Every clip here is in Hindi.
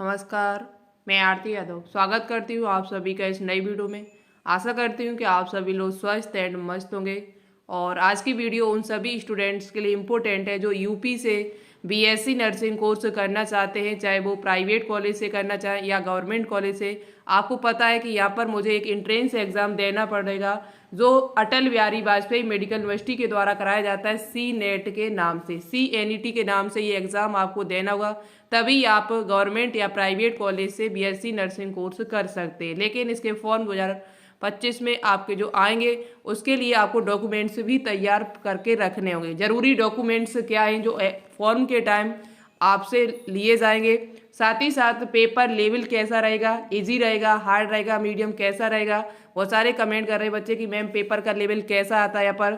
नमस्कार, मैं आरती यादव स्वागत करती हूँ आप सभी का इस नई वीडियो में। आशा करती हूँ कि आप सभी लोग स्वस्थ एंड मस्त होंगे। और आज की वीडियो उन सभी स्टूडेंट्स के लिए इम्पोर्टेंट है जो यूपी से बीएससी नर्सिंग कोर्स करना चाहते हैं, चाहे वो प्राइवेट कॉलेज से करना चाहें या गवर्नमेंट कॉलेज से। आपको पता है कि यहाँ पर मुझे एक एंट्रेंस एग्ज़ाम देना पड़ेगा जो अटल बिहारी वाजपेयी मेडिकल यूनिवर्सिटी के द्वारा कराया जाता है, सी नेट के नाम से, CNET के नाम से ये एग्ज़ाम आपको देना होगा। तभी आप गवर्नमेंट या प्राइवेट कॉलेज से बीएससी नर्सिंग कोर्स कर सकते हैं। लेकिन इसके फॉर्म 2025 में आपके जो आएंगे उसके लिए आपको डॉक्यूमेंट्स भी तैयार करके रखने होंगे। ज़रूरी डॉक्यूमेंट्स क्या हैं जो फॉर्म के टाइम आपसे लिए जाएंगे, साथ ही साथ पेपर लेवल कैसा रहेगा, इजी रहेगा, हार्ड रहेगा, मीडियम कैसा रहेगा। बहुत सारे कमेंट कर रहे हैं बच्चे कि मैम पेपर का लेवल कैसा आता है। यहाँ पर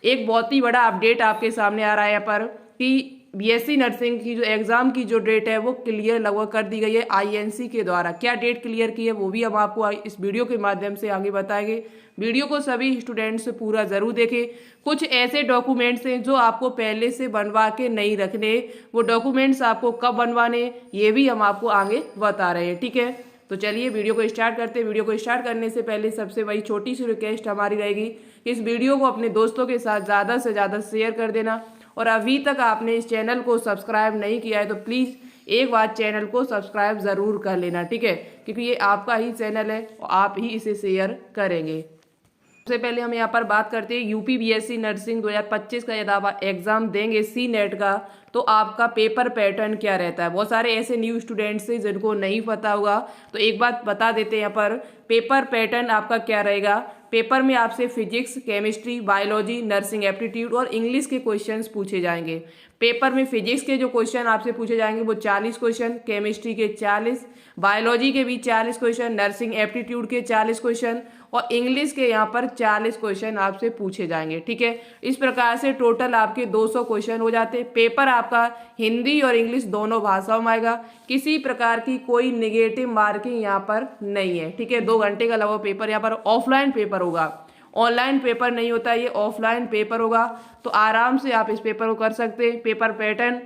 एक बहुत ही बड़ा अपडेट आपके सामने आ रहा है यहाँ पर कि बीएससी नर्सिंग की जो एग्ज़ाम की जो डेट है वो क्लियर लगभग कर दी गई है INC के द्वारा। क्या डेट क्लियर की है वो भी हम आपको इस वीडियो के माध्यम से आगे बताएंगे। वीडियो को सभी स्टूडेंट्स पूरा ज़रूर देखें। कुछ ऐसे डॉक्यूमेंट्स हैं जो आपको पहले से बनवा के नहीं रखने, वो डॉक्यूमेंट्स आपको कब बनवाने ये भी हम आपको आगे बता रहे हैं, ठीक है। तो चलिए वीडियो को स्टार्ट करते हैं। वीडियो को स्टार्ट करने से पहले सबसे वही छोटी सी रिक्वेस्ट हमारी रहेगी कि इस वीडियो को अपने दोस्तों के साथ ज़्यादा से ज़्यादा शेयर कर देना। और अभी तक आपने इस चैनल को सब्सक्राइब नहीं किया है तो प्लीज़ एक बार चैनल को सब्सक्राइब ज़रूर कर लेना, ठीक है, क्योंकि ये आपका ही चैनल है और आप ही इसे शेयर करेंगे। सबसे पहले हम यहाँ पर बात करते हैं यूपी बीएससी नर्सिंग 2025 का यदि आप एग्जाम देंगे सी नेट का तो आपका पेपर पैटर्न क्या रहता है। बहुत सारे ऐसे न्यू स्टूडेंट्स हैं जिनको नहीं पता होगा, तो एक बात बता देते हैं यहाँ पर पेपर पैटर्न आपका क्या रहेगा। पेपर में आपसे physics, chemistry, biology, nursing aptitude और इंग्लिश के क्वेश्चंस पूछे जाएंगे। पेपर में फिजिक्स के जो क्वेश्चन आपसे पूछे जाएंगे वो 40 क्वेश्चन, केमिस्ट्री के 40, बायोलॉजी के भी 40 क्वेश्चन, नर्सिंग एप्टीट्यूड के 40 क्वेश्चन और इंग्लिश के यहाँ पर 40 क्वेश्चन आपसे पूछे जाएंगे, ठीक है। इस प्रकार से टोटल आपके 200 क्वेश्चन हो जाते हैं। पेपर आपका हिंदी और इंग्लिश दोनों भाषाओं में आएगा। किसी प्रकार की कोई निगेटिव मार्किंग यहाँ पर नहीं है, ठीक है। 2 घंटे का लगभग पेपर यहाँ पर ऑफलाइन पेपर होगा, ऑनलाइन पेपर नहीं होता, ये ऑफलाइन पेपर होगा। तो आराम से आप इस पेपर को कर सकते हैं। पेपर पैटर्न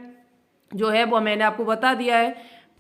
जो है वो मैंने आपको बता दिया है।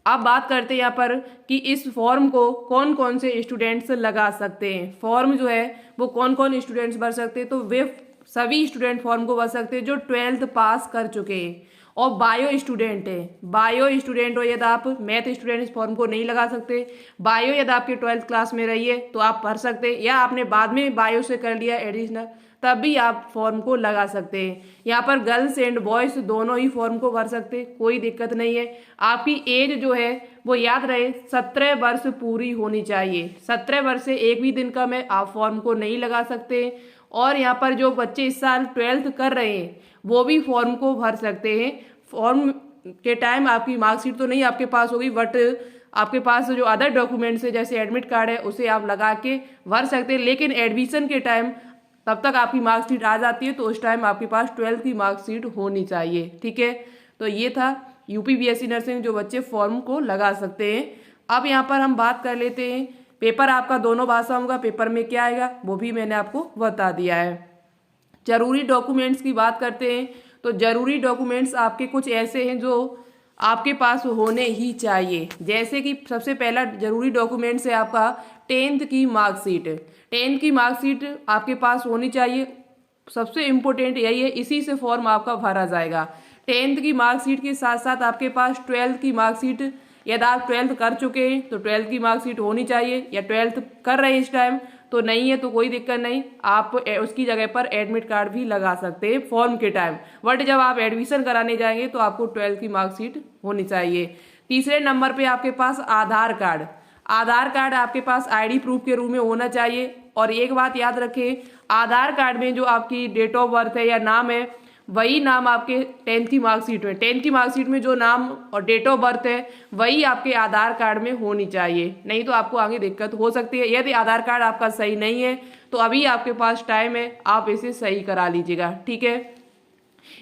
अब बात करते हैं यहाँ पर कि इस फॉर्म को कौन कौन से स्टूडेंट्स लगा सकते हैं। फॉर्म जो है वो कौन कौन स्टूडेंट्स भर सकते हैं, तो वे सभी स्टूडेंट फॉर्म को भर सकते हैं जो 12th पास कर चुके हैं और बायो स्टूडेंट है। बायो स्टूडेंट हो यदि आप, मैथ स्टूडेंट इस फॉर्म को नहीं लगा सकते। बायो यदि आपके 12th क्लास में रही है तो आप भर सकते हैं, या आपने बाद में बायो से कर लिया एडिशनल तब भी आप फॉर्म को लगा सकते हैं। यहाँ पर गर्ल्स एंड बॉयज दोनों ही फॉर्म को भर सकते हैं, कोई दिक्कत नहीं है। आपकी एज जो है वो याद रहे 17 वर्ष पूरी होनी चाहिए। 17 वर्ष से एक भी दिन का में आप फॉर्म को नहीं लगा सकते। और यहाँ पर जो बच्चे इस साल 12th कर रहे हैं वो भी फॉर्म को भर सकते हैं। फॉर्म के टाइम आपकी मार्कशीट तो नहीं आपके पास होगी, बट आपके पास जो अदर डॉक्यूमेंट्स है जैसे एडमिट कार्ड है उसे आप लगा के भर सकते हैं। लेकिन एडमिशन के टाइम तब तक आपकी मार्कशीट आ जाती है तो उस टाइम आपके पास 12th की मार्कशीट होनी चाहिए, ठीक है। तो ये था यूपी बीएससी नर्सिंग जो बच्चे फॉर्म को लगा सकते हैं। अब यहाँ पर हम बात कर लेते हैं पेपर आपका दोनों भाषाओं का पेपर में क्या आएगा वो भी मैंने आपको बता दिया है। जरूरी डॉक्यूमेंट्स की बात करते हैं तो जरूरी डॉक्यूमेंट्स आपके कुछ ऐसे हैं जो आपके पास होने ही चाहिए। जैसे कि सबसे पहला जरूरी डॉक्यूमेंट्स है आपका 10th की मार्कशीट। 10th की मार्कशीट आपके पास होनी चाहिए, सबसे इम्पोर्टेंट यही है, इसी से फॉर्म आपका भरा जाएगा। 10th की मार्कशीट के साथ साथ आपके पास 12th की मार्कशीट, यदि आप 12th कर चुके हैं तो 12th की मार्कशीट होनी चाहिए, या 12th कर रहे हैं इस टाइम तो नहीं है तो कोई दिक्कत नहीं, आप उसकी जगह पर एडमिट कार्ड भी लगा सकते हैं फॉर्म के टाइम। बट जब आप एडमिशन कराने जाएंगे तो आपको 12th की मार्कशीट होनी चाहिए। तीसरे नंबर पे आपके पास आधार कार्ड। आधार कार्ड आपके पास आईडी प्रूफ के रूप में होना चाहिए। और एक बात याद रखें, आधार कार्ड में जो आपकी डेट ऑफ बर्थ है या नाम है वही नाम आपके 10th की मार्कशीट में, 10th की मार्कशीट में जो नाम और डेट ऑफ बर्थ है वही आपके आधार कार्ड में होनी चाहिए, नहीं तो आपको आगे दिक्कत हो सकती है। यदि आधार कार्ड आपका सही नहीं है तो अभी आपके पास टाइम है, आप इसे सही करा लीजिएगा, ठीक है।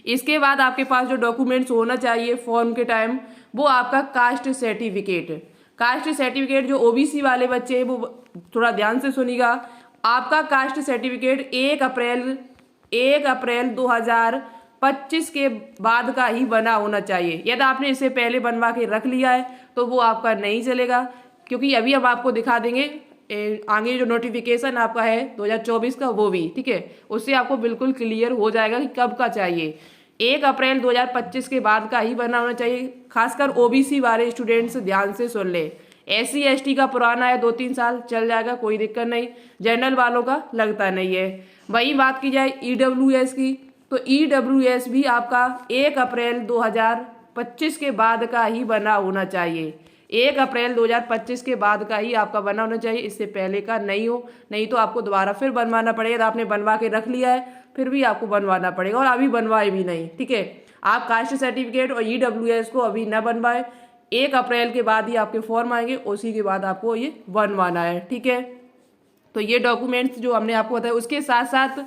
इसके बाद आपके पास जो डॉक्यूमेंट्स होना चाहिए फॉर्म के टाइम वो आपका कास्ट सर्टिफिकेट। कास्ट सर्टिफिकेट जो ओबीसी वाले बच्चे हैं वो थोड़ा ध्यान से सुनिएगा। आपका कास्ट सर्टिफिकेट 1 अप्रैल 2000 2025 के बाद का ही बना होना चाहिए। यदि आपने इसे पहले बनवा के रख लिया है तो वो आपका नहीं चलेगा, क्योंकि अभी हम आपको दिखा देंगे आगे जो नोटिफिकेशन आपका है 2024 का वो भी, ठीक है, उससे आपको बिल्कुल क्लियर हो जाएगा कि कब का चाहिए। 1 अप्रैल 2025 के बाद का ही बना होना चाहिए। खासकर ओबीसी वाले स्टूडेंट्स ध्यान से सुन ले। SC ST का पुराना है 2-3 साल चल जाएगा, कोई दिक्कत नहीं। जनरल वालों का लगता नहीं है। वही बात की जाए EWS की, तो EWS भी आपका 1 अप्रैल 2025 के बाद का ही बना होना चाहिए। 1 अप्रैल 2025 के बाद का ही आपका बना होना चाहिए, इससे पहले का नहीं हो, नहीं तो आपको दोबारा फिर बनवाना पड़ेगा। आपने बनवा के रख लिया है फिर भी आपको बनवाना पड़ेगा, और अभी बनवाए भी नहीं, ठीक है। आप कास्ट सर्टिफिकेट और EWS को अभी न बनवाए, 1 अप्रैल के बाद ही आपके फॉर्म आएंगे, उसी के बाद आपको ये बनवाना है, ठीक है। तो ये डॉक्यूमेंट्स जो हमने आपको बताया, उसके साथ साथ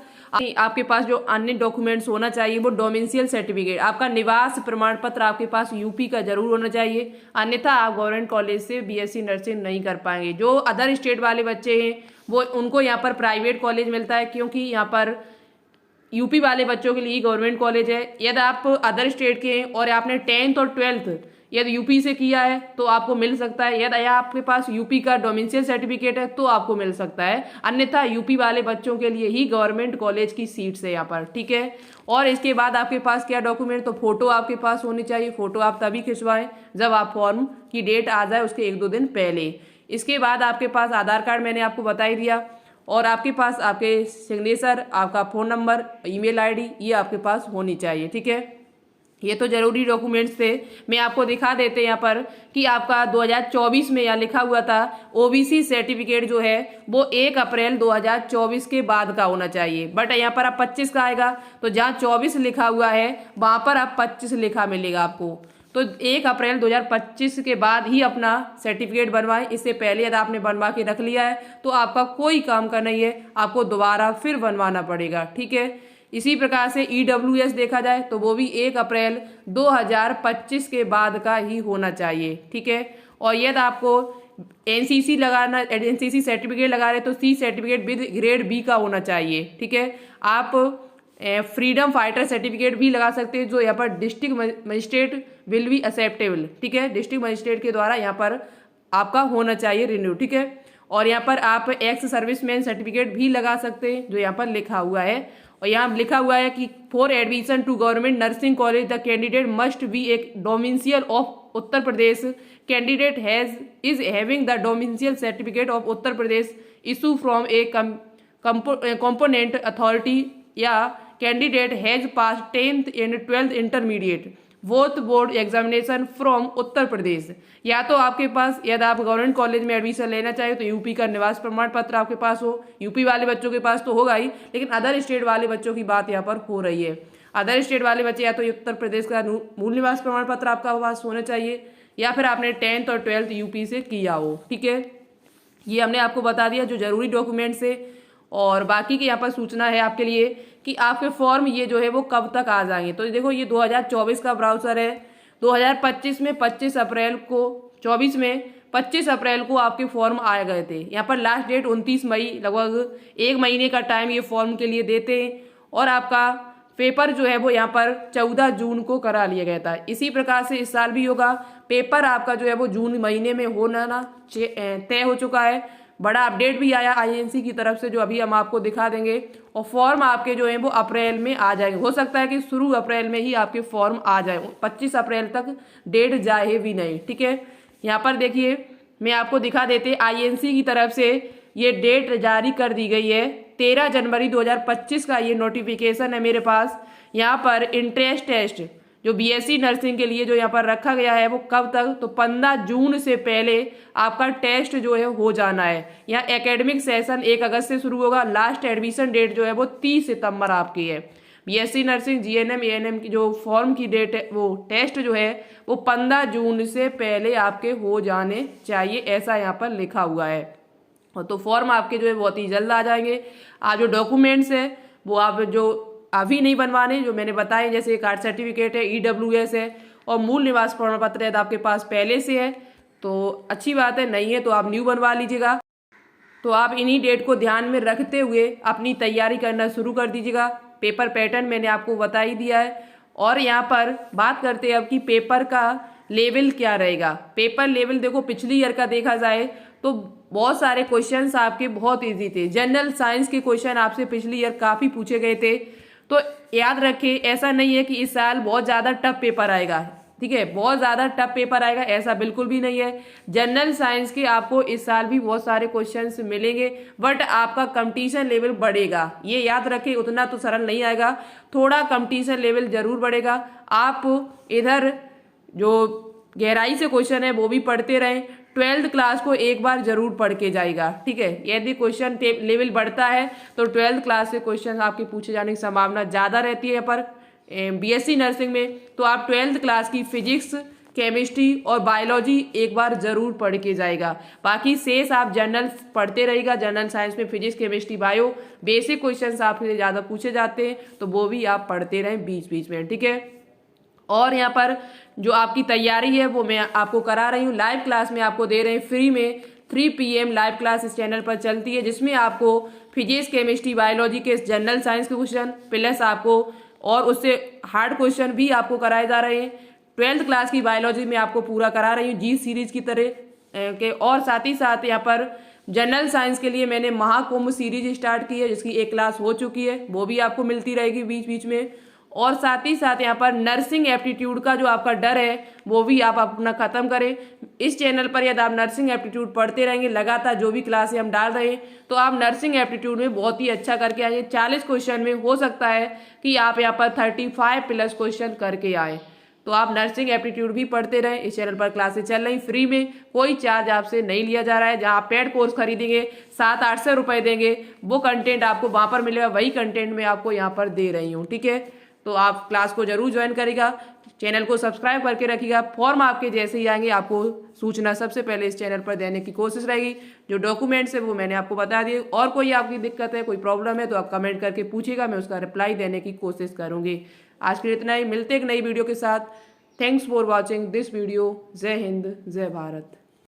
आपके पास जो अन्य डॉक्यूमेंट्स होना चाहिए वो डोमिसाइल सर्टिफिकेट, आपका निवास प्रमाण पत्र आपके पास यूपी का जरूर होना चाहिए, अन्यथा आप गवर्नमेंट कॉलेज से BSc नर्सिंग नहीं कर पाएंगे। जो अदर स्टेट वाले बच्चे हैं वो उनको यहाँ पर प्राइवेट कॉलेज मिलता है, क्योंकि यहाँ पर यूपी वाले बच्चों के लिए गवर्नमेंट कॉलेज है। यदि आप अदर स्टेट के हैं और आपने 10th और 12th यदि यूपी से किया है तो आपको मिल सकता है, यदि आपके पास यूपी का डोमिसाइल सर्टिफिकेट है तो आपको मिल सकता है, अन्यथा यूपी वाले बच्चों के लिए ही गवर्नमेंट कॉलेज की सीट्स है यहाँ पर, ठीक है। और इसके बाद आपके पास क्या डॉक्यूमेंट, तो फोटो आपके पास होनी चाहिए। फोटो आप तभी खिंचवाएं जब आप फॉर्म की डेट आ जाए, उसके 1-2 दिन पहले। इसके बाद आपके पास आधार कार्ड मैंने आपको बता ही दिया, और आपके पास आपके सिग्नेचर, आपका फ़ोन नंबर, ईमेल आईडी ये आपके पास होनी चाहिए, ठीक है। ये तो जरूरी डॉक्यूमेंट्स थे। मैं आपको दिखा देते हैं यहाँ पर कि आपका 2024 में यहाँ लिखा हुआ था ओबीसी सर्टिफिकेट जो है वो 1 अप्रैल 2024 के बाद का होना चाहिए, बट यहाँ पर आप 25 का आएगा, तो जहाँ 24 लिखा हुआ है वहाँ पर आप 25 लिखा मिलेगा आपको। तो 1 अप्रैल 2025 के बाद ही अपना सर्टिफिकेट बनवाएं, इससे पहले यदि आपने बनवा के रख लिया है तो आपका कोई काम का नहीं है, आपको दोबारा फिर बनवाना पड़ेगा, ठीक है। इसी प्रकार से EWS देखा जाए तो वो भी 1 अप्रैल 2025 के बाद का ही होना चाहिए, ठीक है। और यदि आपको NCC लगाना, NCC सर्टिफिकेट लगा रहे तो C certificate with grade B का होना चाहिए, ठीक है। आप फ्रीडम फाइटर सर्टिफिकेट भी लगा सकते हैं, जो यहाँ पर district magistrate will be acceptable, ठीक है। डिस्ट्रिक्ट मजिस्ट्रेट के द्वारा यहाँ पर आपका होना चाहिए रिन्यू, ठीक है। और यहाँ पर आप एक्स सर्विसमैन सर्टिफिकेट भी लगा सकते हैं, जो यहाँ पर लिखा हुआ है। और यहाँ लिखा हुआ है कि for admission to government nursing college the candidate must be a domicile of Uttar Pradesh, candidate is having the domicile certificate of Uttar Pradesh issue from a component authority, या candidate has pass 10th and 12th intermediate both board examination from Uttar Pradesh. या तो आपके पास, यदि आप गवर्नमेंट कॉलेज में एडमिशन लेना चाहे तो यूपी का निवास प्रमाण पत्र आपके पास हो, यूपी वाले बच्चों के पास तो होगा ही, लेकिन अदर स्टेट वाले बच्चों की बात यहाँ पर हो रही है। अदर स्टेट वाले बच्चे या तो उत्तर प्रदेश का मूल निवास प्रमाण पत्र आपका पास होना चाहिए, या फिर आपने 10th और 12th यूपी से किया हो, ठीक है। ये हमने आपको बता दिया जो जरूरी डॉक्यूमेंट्स है। और बाकी की यहाँ पर सूचना है आपके लिए कि आपके फॉर्म ये जो है वो कब तक आ जाएंगे। तो देखो ये 2024 का ब्राउजर है, 2025 में 25 अप्रैल को, 24 में 25 अप्रैल को आपके फॉर्म आए गए थे। यहाँ पर लास्ट डेट 29 मई, लगभग 1 महीने का टाइम ये फॉर्म के लिए देते हैं। और आपका पेपर जो है वो यहाँ पर 14 जून को करा लिया गया था। इसी प्रकार से इस साल भी होगा। पेपर आपका जो है वो जून महीने में होना तय हो चुका है। बड़ा अपडेट भी आया INC की तरफ से, जो अभी हम आपको दिखा देंगे। और फॉर्म आपके जो है वो अप्रैल में आ जाएंगे। हो सकता है कि शुरू अप्रैल में ही आपके फॉर्म आ जाए, 25 अप्रैल तक डेट जाए भी नहीं, ठीक है। यहाँ पर देखिए मैं आपको दिखा देते, INC की तरफ से ये डेट जारी कर दी गई है। 13 जनवरी 2025 का ये नोटिफिकेशन है मेरे पास। यहाँ पर इंट्रेंस टेस्ट जो BSc नर्सिंग के लिए जो यहाँ पर रखा गया है वो कब तक, तो 15 जून से पहले आपका टेस्ट जो है हो जाना है। यहाँ एकेडमिक सेशन 1 अगस्त से शुरू होगा। लास्ट एडमिशन डेट जो है वो 30 सितंबर आपकी है। BSc नर्सिंग GNM ANM की जो फॉर्म की डेट है, वो टेस्ट जो है वो 15 जून से पहले आपके हो जाने चाहिए, ऐसा यहाँ पर लिखा हुआ है। तो फॉर्म आपके जो है बहुत ही जल्द आ जाएंगे। आज जो डॉक्यूमेंट्स है वो आप जो अभी नहीं बनवाने, जो मैंने बताए, जैसे कार्ड सर्टिफिकेट है, EWS है, और मूल निवास प्रमाण पत्र यदि आपके पास पहले से है तो अच्छी बात है, नहीं है तो आप न्यू बनवा लीजिएगा। तो आप इन्हीं डेट को ध्यान में रखते हुए अपनी तैयारी करना शुरू कर दीजिएगा। पेपर पैटर्न मैंने आपको बता ही दिया है। और यहाँ पर बात करते हैं अब कि पेपर का लेवल क्या रहेगा। पेपर लेवल देखो पिछली ईयर का देखा जाए तो बहुत सारे क्वेश्चंस आपके बहुत इजी थे। जनरल साइंस के क्वेश्चन आपसे पिछली ईयर काफी पूछे गए थे, तो याद रखें ऐसा नहीं है कि इस साल बहुत ज्यादा टफ पेपर आएगा, ठीक है, बहुत ज्यादा टफ पेपर आएगा ऐसा बिल्कुल भी नहीं है। जनरल साइंस के आपको इस साल भी बहुत सारे क्वेश्चंस मिलेंगे, बट आपका कंपटीशन लेवल बढ़ेगा, ये याद रखें। उतना तो सरल नहीं आएगा, थोड़ा कंपटीशन लेवल जरूर बढ़ेगा। आप इधर जो गहराई से क्वेश्चन है वो भी पढ़ते रहें। 12th क्लास को एक बार जरूर पढ़ के जाएगा, ठीक है। यदि क्वेश्चन लेवल बढ़ता है तो 12th क्लास से क्वेश्चन आपके पूछे जाने की संभावना ज्यादा रहती है। पर बीएससी नर्सिंग में तो आप 12th क्लास की फिजिक्स, केमिस्ट्री और बायोलॉजी एक बार जरूर पढ़ के जाएगा। बाकी शेष आप जनरल पढ़ते रहेगा। जनरल साइंस में physics, chemistry, bio basic questions आपसे ज्यादा पूछे जाते हैं, तो वो भी आप पढ़ते रहें बीच बीच में, ठीक है। और यहाँ पर जो आपकी तैयारी है वो मैं आपको करा रही हूँ। लाइव क्लास में आपको दे रहे हैं फ्री में 3 PM लाइव क्लास इस चैनल पर चलती है, जिसमें आपको फिजिक्स, केमिस्ट्री, बायोलॉजी के जनरल साइंस के क्वेश्चन प्लस आपको और उससे हार्ड क्वेश्चन भी आपको कराए जा रहे हैं। 12th क्लास की बायोलॉजी में आपको पूरा करा रही हूँ जी सीरीज की तरह के। और साथ ही साथ यहाँ पर जनरल साइंस के लिए मैंने महाकुंभ सीरीज स्टार्ट की है, जिसकी एक क्लास हो चुकी है, वो भी आपको मिलती रहेगी बीच बीच में। और साथ ही साथ यहाँ पर नर्सिंग एप्टीट्यूड का जो आपका डर है वो भी आप अपना खत्म करें। इस चैनल पर यदि आप नर्सिंग एप्टीट्यूड पढ़ते रहेंगे लगातार, जो भी क्लासें हम डाल रहे हैं, तो आप नर्सिंग एप्टीट्यूड में बहुत ही अच्छा करके आएंगे। 40 क्वेश्चन में हो सकता है कि आप यहाँ पर 35+ क्वेश्चन करके आए। तो आप नर्सिंग एप्टीट्यूड भी पढ़ते रहें। इस चैनल पर क्लासेस चल रही फ्री में, कोई चार्ज आपसे नहीं लिया जा रहा है। जहाँ आप पेड कोर्स खरीदेंगे 700-800 रुपए देंगे, वो कंटेंट आपको वहां पर मिलेगा, वही कंटेंट मैं आपको यहाँ पर दे रही हूँ, ठीक है। तो आप क्लास को जरूर ज्वाइन करेगा, चैनल को सब्सक्राइब करके रखिएगा। फॉर्म आपके जैसे ही आएंगे आपको सूचना सबसे पहले इस चैनल पर देने की कोशिश रहेगी। जो डॉक्यूमेंट्स है वो मैंने आपको बता दिए। और कोई आपकी दिक्कत है, कोई प्रॉब्लम है, तो आप कमेंट करके पूछिएगा, मैं उसका रिप्लाई देने की कोशिश करूंगी। आज के लिए इतना ही, मिलते एक नई वीडियो के साथ। Thanks for watching this video. जय हिंद, जय भारत।